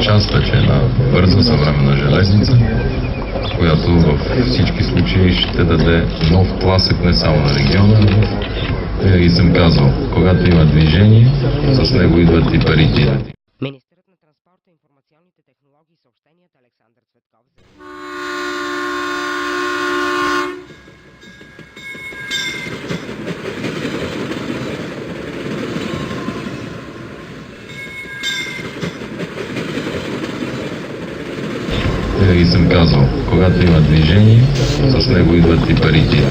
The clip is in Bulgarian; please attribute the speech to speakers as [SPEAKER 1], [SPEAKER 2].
[SPEAKER 1] част, една бърза съвременна железница, която във всички случаи ще даде нов тласък не само на региона, но винаги съм казвал, когато има движение, с него идват и парите.
[SPEAKER 2] Министърът на транспорта, информационните технологии и съобщенията Александър Цветков
[SPEAKER 1] Винаги съм казвал, когато има движение, с него идват и парите.